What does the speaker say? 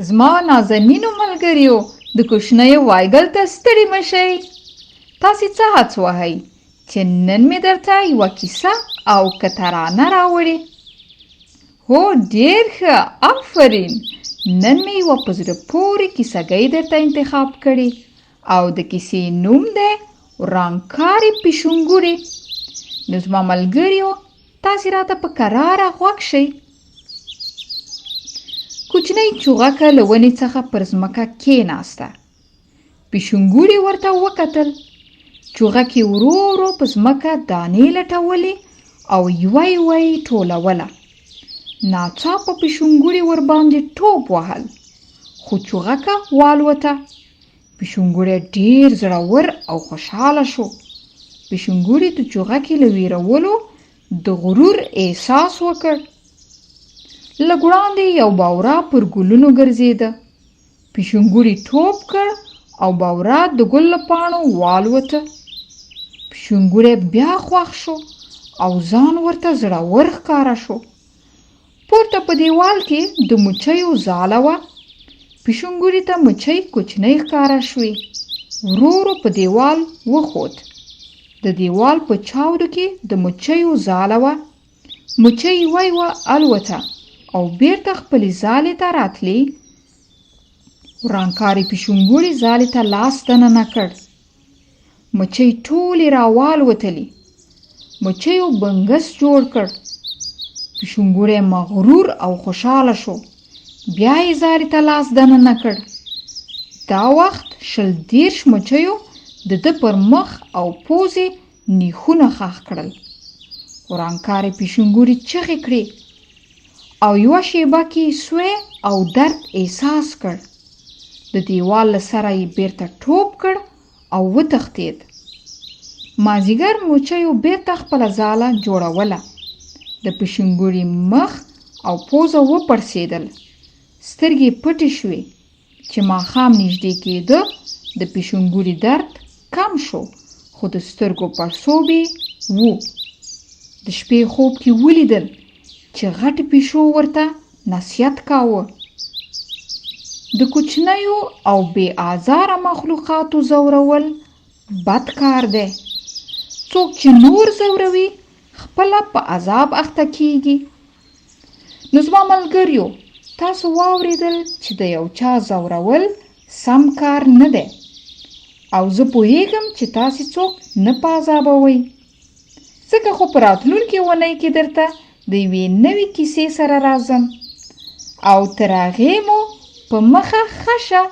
زما نازنینو ملګریو د کوچنیو وایګل ته ستړي مشئ. تاسې څه هڅ وهئ چې نن مې درته یوه کیسه او که ترانه راوړې؟ هو ډېر ښه، آفرین. نن مې یوه په زړه پورې کیسهګۍ درته انتخاب کړې او د کیسې نوم دی ورانکارې پیشونګورې. نو زما ملګریو تاسې راته په کراره غوږ شئ. کوچنۍ چوغکه له ونې څخه پر ځمکه کېناسته. پیشونګورې ورته وکتل. چوغکې ورو ورو په ځمکه دانې لټولې او یوه یې ټولوله. ناڅاپه پیشونګورې ورباندې ټوپ وهل، خو چوغکه والوته. پیشونګورې ډېر زړور او خوشحاله شو. پیشونګورې د چوغکې له ویرولو د غرور احساس وکړ. لږ وړاندې یو باوره پر ګلونو ګرځېده. پیشونګورې ټوپ کړ او باوره د ګل له پاڼو والوته. پیشونګورې بیا خوښ شو او ځان ورته زړور ښکاره شو. پورته په دیوال کې د مچیو ځاله وه. پیشونګورې ته مچۍ کوچنۍ ښکاره شوې. ورو ورو په دیوال وخوت. د دیوال په چاودو کې د مچیو ځاله وه. مچۍ یوه الوته او بیرته خپلې ځالې ته راتلې. ورانکارې پیشونګورې ځالې ته لاس دننه کړ. مچۍ ټولې راوالوتلې. مچیو بنګس جوړ کړ. پیشونګورې مغرور او خوشحاله شو. بیا یې ځالې ته لاس دننه کړ. دا وخت 20 مچیو د ده پر مخ او پوزې نیخونه ښخ کړل. ورانکارې پیشونګورې چغې کړې او یوه شیبه کې سوی او درد احساس کړ. د دیوال له سره یې بیرته ټوپ کړ او وتښتېد. مازیګر مچیو بیرته خپله ځاله جوړوله. د پیشونګورې مخ او پوزه وپړسېدل. سترګې پټې شوې. چې ماښام نږدې کېده د پیشونګورې درد کم شو، خو د سترګو پړسوب یې و. د شپې خوب کې ولیدل چې غټ پیشو ورته نصیحت کاوه. د کوچنیو او بې آزاره مخلوقاتو ځورول بد کار دی. څوک چې نور ځوروي خپله په عذاب اخته کیږي. نو زما ملګریو تاسو واورېدل چې د یو چا ځورول سم کار نه دی، او زه پوهیږم چې تاسې څوک نه په عذابوئ. ځکه خو په راتلونکې اونۍ کې درته د یوې نوې کیسې سره راځم، او تر هغې مو په مخه ښه شه.